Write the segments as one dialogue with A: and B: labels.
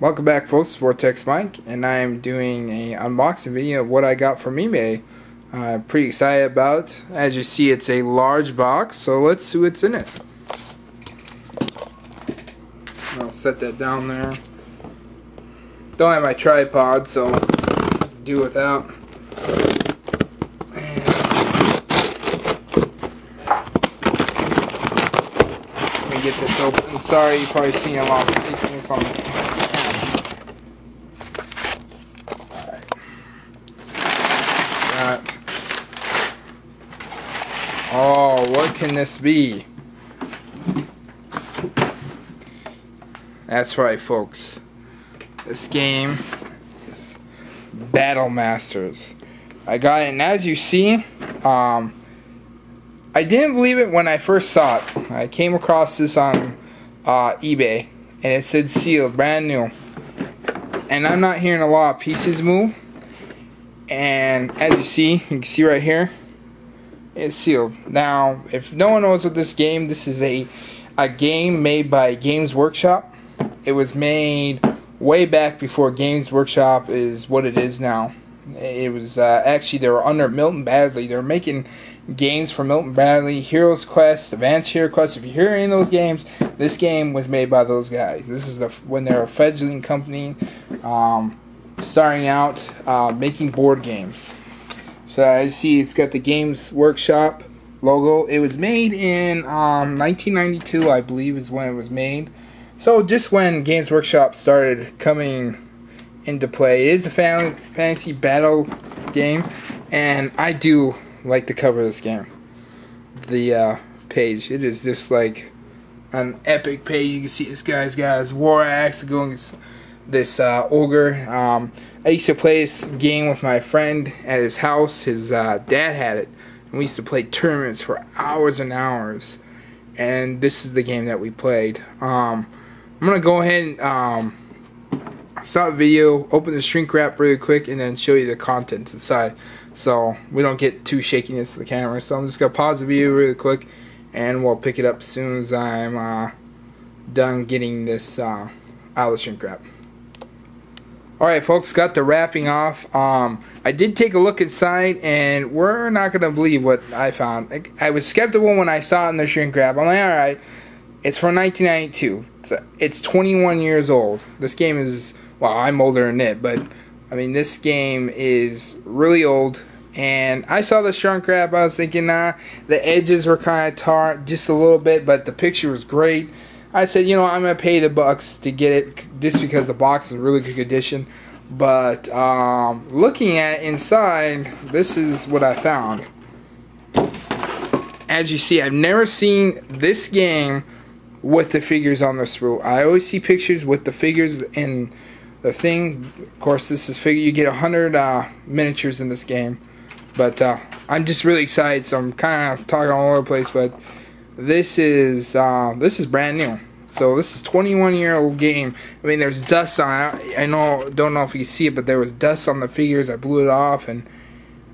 A: Welcome back, folks. Vortex Mike, and I'm doing a unboxing video of what I got from eBay. Pretty excited about. As you see, it's a large box, so let's see what's in it. I'll set that down there. Don't have my tripod, so do without. And let me get this open. Sorry, you've probably seen a lot of things on the Oh, what can this be? That's right, folks. This game is Battlemasters. I got it, and as you see, I didn't believe it when I first saw it. I came across this on eBay, and it said sealed, brand new. And I'm not hearing a lot of pieces move. And as you can see right here, it's sealed. Now, if no one knows what this is a game made by Games Workshop. It was made way back before Games Workshop is what it is now. It was actually, they were under Milton Bradley. They were making games for Milton Bradley, Heroes Quest, Advanced Hero Quest. If you hear any of those games, this game was made by those guys. This is when they're a fledgling company, starting out making board games. So as you see, it's got the Games Workshop logo. It was made in 1992, I believe, is when it was made. So just when Games Workshop started coming into play. It is a fantasy battle game, and I do like the cover of this game. The page, it is just like an epic page. You can see this guy's got his war axe going against this ogre. I used to play this game with my friend at his house. His dad had it, and we used to play tournaments for hours and hours. And this is the game that we played. I'm gonna go ahead and stop the video, open the shrink wrap really quick, and then show you the contents inside, so we don't get too shakiness to the camera. So I'm just gonna pause the video really quick, and we'll pick it up as soon as I'm done getting this out of the shrink wrap. Alright, folks, got the wrapping off. I did take a look inside, and we're not going to believe what I found. I was skeptical when I saw it in the shrink wrap. I'm like, alright, it's from 1992. It's 21 years old. This game is, well, I'm older than it, but, I mean, this game is really old. And I saw the shrink wrap, I was thinking, the edges were kind of tarred just a little bit, but the picture was great. I said, you know, I'm going to pay the bucks to get it just because the box is in really good condition. But looking at inside, this is what I found. As you see, I've never seen this game with the figures on the sprue. I always see pictures with the figures in the thing. Of course, this is figure. You get 100 miniatures in this game. But I'm just really excited, so I'm kind of talking all over the place, but this is brand new. So this is 21-year-old game. I mean, there's dust on it. I don't know if you can see it, but there was dust on the figures. I blew it off, and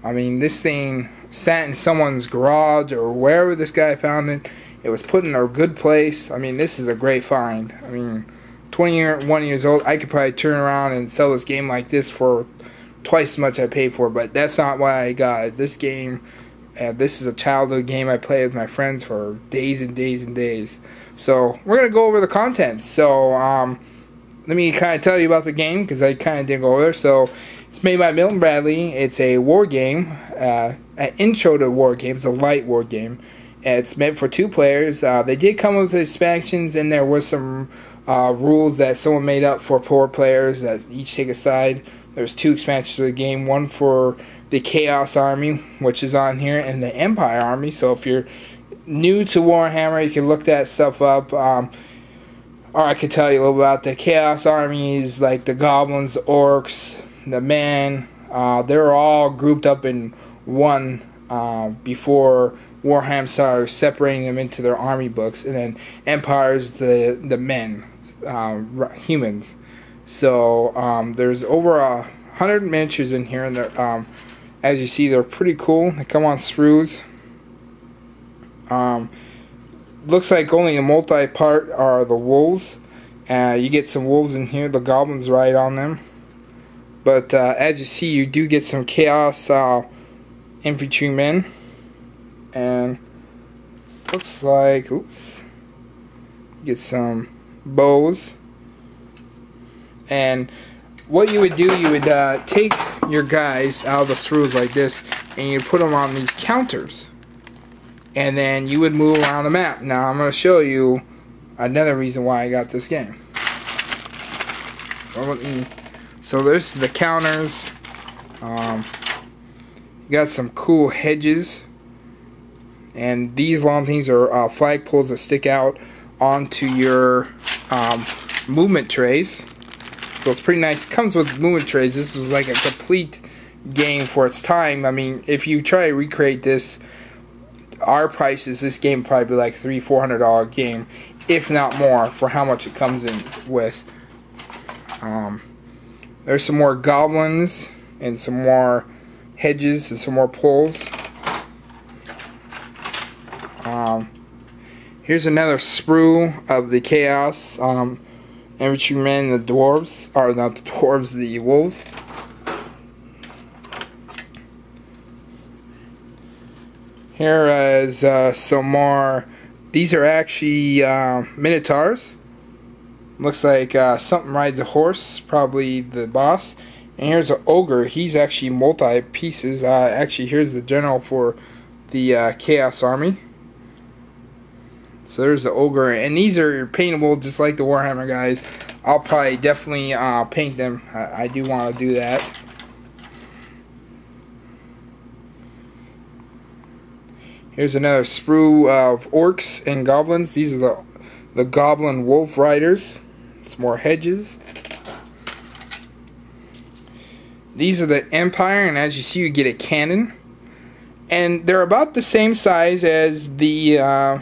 A: I mean, this thing sat in someone's garage or wherever this guy found it. It was put in a good place. I mean, this is a great find. I mean, 21 years old. I could probably turn around and sell this game like this for twice as much I paid for it, but that's not why I got it. This game. This is a childhood game I played with my friends for days and days and days. So we're going to go over the contents. So let me kind of tell you about the game, because I kind of did go over there. So it's made by Milton Bradley. It's a war game, an intro to war game. It's a light war game. It's meant for 2 players. They did come with expansions, and there was some rules that someone made up for 4 players that each take a side. There's 2 expansions to the game, one for the Chaos Army, which is on here, and the Empire Army. So if you're new to Warhammer, you can look that stuff up. Or I could tell you a little about the Chaos Armies, like the Goblins, the Orcs, the Men. They're all grouped up in one before Warhammer started separating them into their army books. And then Empire's the Men, humans. So there's over 100 miniatures in here, and they're, as you see, they're pretty cool. They come on sprues. Looks like only a multi-part are the wolves, You get some wolves in here. The goblins ride on them. But as you see, you do get some chaos infantrymen. And looks like, oops, you get some bows. And what you would do, you would take your guys out of the screws like this, and you put them on these counters. And then you would move around the map. Now I'm going to show you another reason why I got this game. So there's the counters. You got some cool hedges. And these long things are flagpoles that stick out onto your movement trays. So it's pretty nice. Comes with movement trays. This was like a complete game for its time. I mean, if you try to recreate this, our prices, this game would probably be like $300-400 game, if not more, for how much it comes in with. There's some more goblins and some more hedges and some more poles. Here's another sprue of the chaos infantrymen, the dwarves, or not the dwarves, the wolves. Here is some more. These are actually minotaurs. Looks like something rides a horse, probably the boss. And here's an ogre. He's actually multi-pieces. Actually, here's the general for the Chaos Army. So there's the ogre. And these are paintable just like the Warhammer guys. I'll probably definitely paint them. I do want to do that. Here's another sprue of orcs and goblins. These are the goblin wolf riders. It's more hedges. These are the Empire, and as you see, you get a cannon. And they're about the same size as the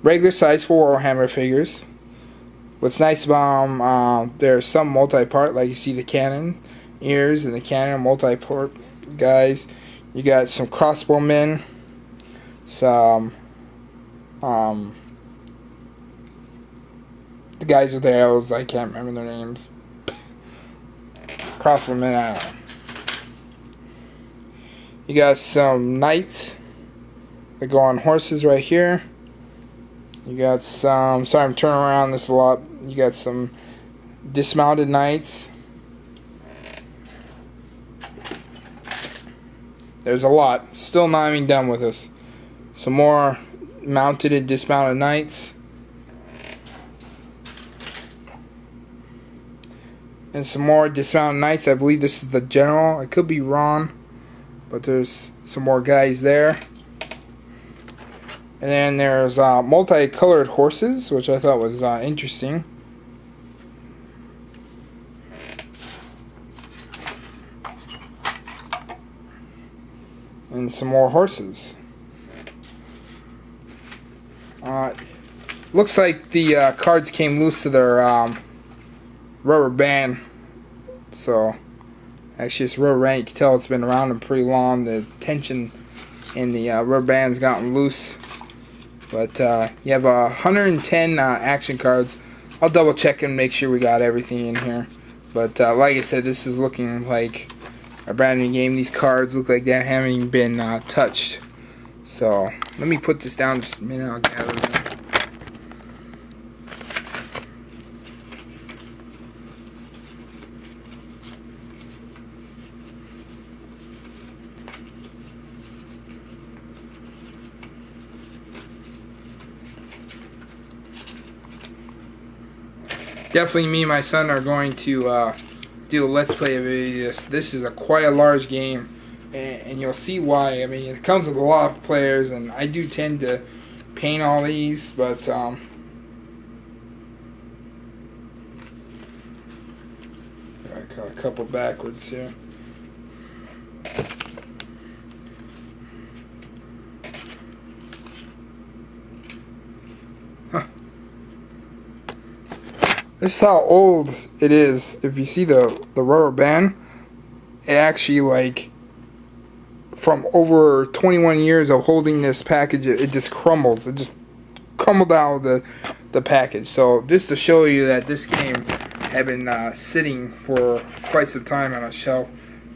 A: regular size for Warhammer figures. What's nice about them, there's some multi-part, like you see the cannon ears and the cannon multi-part guys. You got some crossbowmen. Some the guys with the arrows, I can't remember their names. Crossbowmen, I don't know. You got some knights that go on horses right here. You got some, sorry I'm turning around this a lot. You got some dismounted knights. There's a lot. Still not even done with this. Some more mounted and dismounted knights. And some more dismounted knights. I believe this is the general. I could be wrong, but there's some more guys there. And then there's multicolored horses, which I thought was interesting. And some more horses. Looks like the cards came loose to their rubber band. So, actually, this rubber band, you can tell it's been around and pretty long. The tension in the rubber band's gotten loose. But you have 110 action cards. I'll double check and make sure we got everything in here. But like I said, this is looking like a brand new game. These cards look like they haven't even been touched. So, let me put this down just a minute. I'll gather them. Definitely me and my son are going to do a let's play video. This is quite a large game, and you'll see why. I mean, it comes with a lot of players, and I do tend to paint all these, but got a couple backwards here. This is how old it is. If you see the rubber band, it actually, like, from over 21 years of holding this package, it just crumbles. It just crumbled down with the package. So just to show you that this game had been sitting for quite some time on a shelf,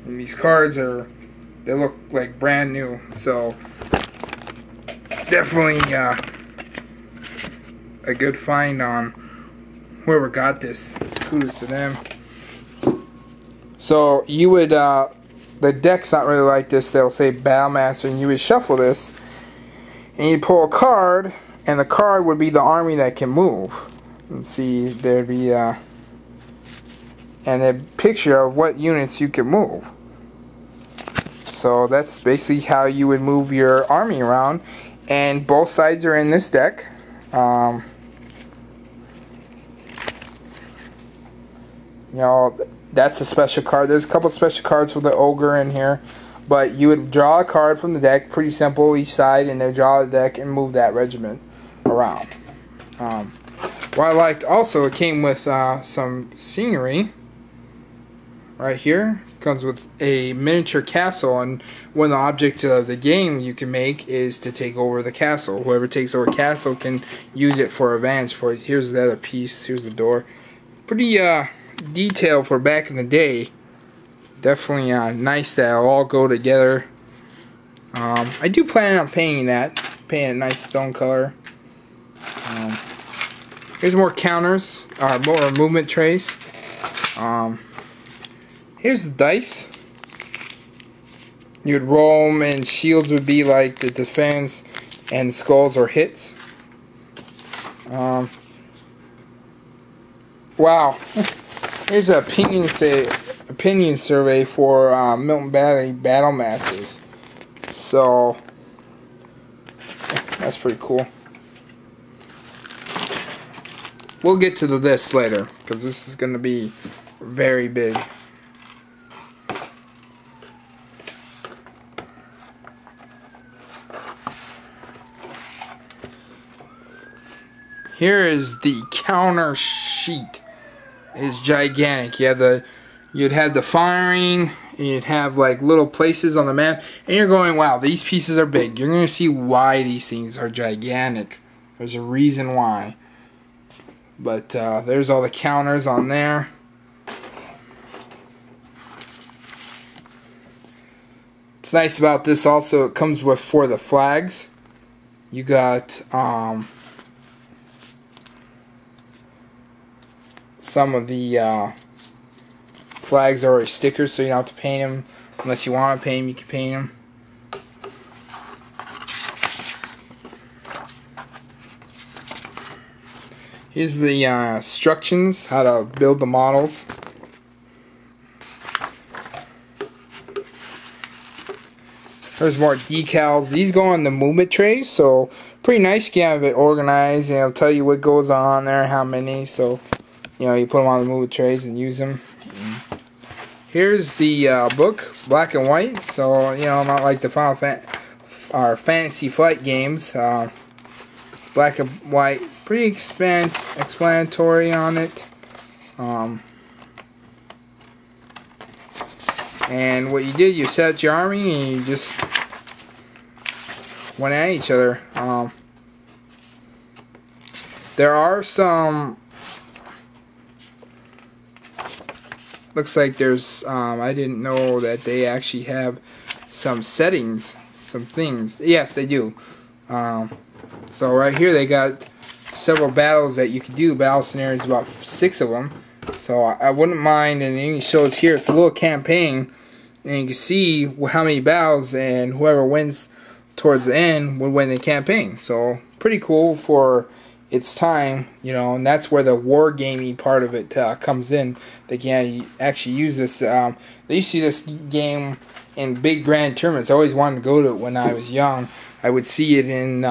A: and these cards they look like brand new. So definitely a good find on whoever got this. Kudos to them. So you would the deck's not really like this. They'll say Battlemaster, and you would shuffle this, and you pull a card, and the card would be the army that can move. And see, there'd be and a picture of what units you can move. So that's basically how you would move your army around, and both sides are in this deck. You know, that's a special card. There's a couple special cards for the ogre in here, but you would draw a card from the deck, pretty simple, each side, and then draw the deck and move that regiment around. What I liked also, it came with some scenery right here. It comes with a miniature castle, and one of the objects of the game you can make is to take over the castle. Whoever takes over the castle can use it for advantage. Here's the other piece. Here's the door. Pretty detail for back in the day. Definitely nice that it'll all go together. I do plan on painting that. Paint a nice stone color. Here's more counters, more movement trays. Here's the dice. You would roll them, and shields would be like the defense, and skulls or hits. Wow. Here's an opinion survey for Milton Battlemasters. So that's pretty cool. We'll get to this later, because this is going to be very big. Here is the counter sheet. It's gigantic. You'd have the firing, and you'd have like little places on the map, and you're going, wow, these pieces are big. You're going to see why these things are gigantic. There's a reason why. But there's all the counters on there. What's nice about this also, it comes with for the flags. You got some of the flags are already stickers, so you don't have to paint them. Unless you want to paint them, you can paint them. Here's the instructions, how to build the models. There's more decals. These go on the movement trays, so pretty nice. You can have it organized, and it'll tell you what goes on there, how many. So, you know, you put them on the movement trays and use them. Here's the book, black and white. So, you know, not like the Fantasy Flight games. Black and white, pretty explanatory on it. And what you did, you set up your army and you just went at each other. There are some, looks like there's, I didn't know that they actually have some settings, some things. Yes, they do. So right here they got several battles that you can do, battle scenarios, about 6 of them. So I wouldn't mind, and it shows here, it's a little campaign, and you can see how many battles, and whoever wins towards the end would win the campaign. So pretty cool for its time, you know, and that's where the wargaming part of it comes in. They can actually use this. They used to see this game in big grand tournaments. I always wanted to go to it when I was young. I would see it in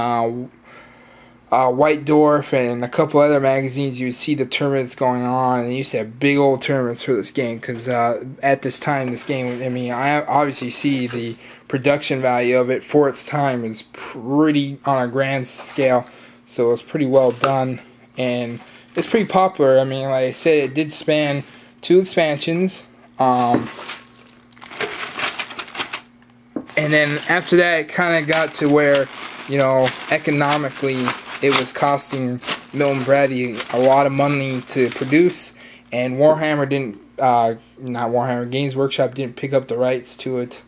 A: White Dwarf and a couple other magazines. You would see the tournaments going on, and they used to have big old tournaments for this game, because at this time, this game, I mean, I obviously see the production value of it for its time is pretty on a grand scale, so it's pretty well done, and it's pretty popular. I mean, like I said, it did span 2 expansions, and then after that, it kind of got to where, you know, economically, it was costing Milton Bradley a lot of money to produce, and Warhammer didn't, not Warhammer, Games Workshop didn't pick up the rights to it.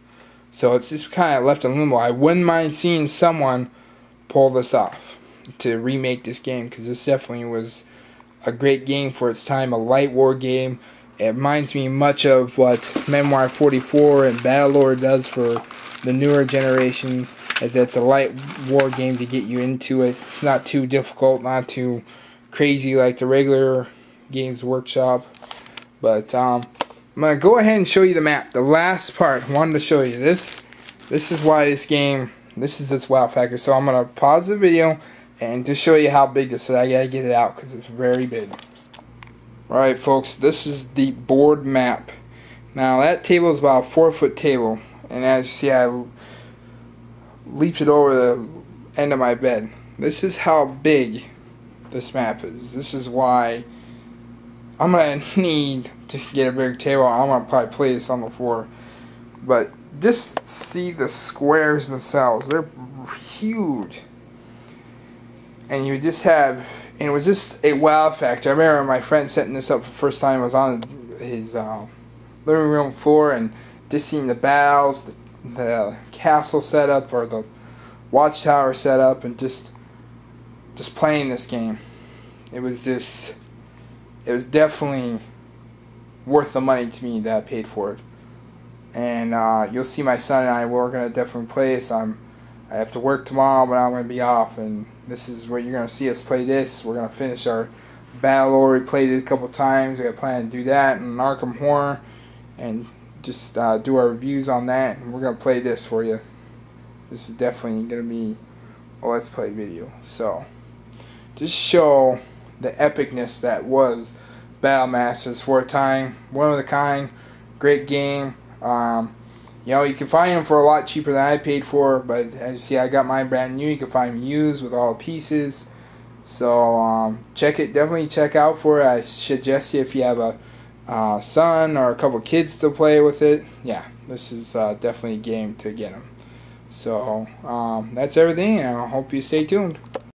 A: So it's just kind of left in limbo. I wouldn't mind seeing someone pull this off to remake this game, because this definitely was a great game for its time, a light war game. It reminds me much of what Memoir 44 and Battlelore does for the newer generation, as it's a light war game to get you into it. It's not too difficult, not too crazy like the regular Games Workshop. But I'm going to go ahead and show you the map. The last part I wanted to show you. This is why this game, this is its wow factor. So I'm going to pause the video and just show you how big this is. I got to get it out because it's very big. Alright folks, this is the board map. Now that table is about a 4-foot table, and as you see I leaped it over the end of my bed. This is how big this map is. This is why I'm going to need to get a bigger table. I'm going to probably play this on the floor. But just see the squares themselves. They're huge. And you just have, and it was just a wow factor. I remember my friend setting this up for the first time. I was on his living room floor, and just seeing the battles, the castle setup, or the watchtower setup, and just playing this game. It was definitely worth the money to me that I paid for it. And you'll see my son and I, we're going to definitely play this. I have to work tomorrow, but I'm going to be off, and this is where you're going to see us play this. We're going to finish our Battlelore. We played it a couple times. We got planned to do that, and Arkham Horror, and just do our reviews on that, and we're going to play this for you. This is definitely going to be a Let's Play video. So, just show the epicness that was Battlemasters for a time. One of a kind, great game. You know, you can find them for a lot cheaper than I paid for, but as you see, I got mine brand new. You can find them used with all the pieces. So check it, definitely check out for it. I suggest you, if you have a son or a couple kids to play with it, yeah, this is definitely a game to get them. So that's everything, and I hope you stay tuned.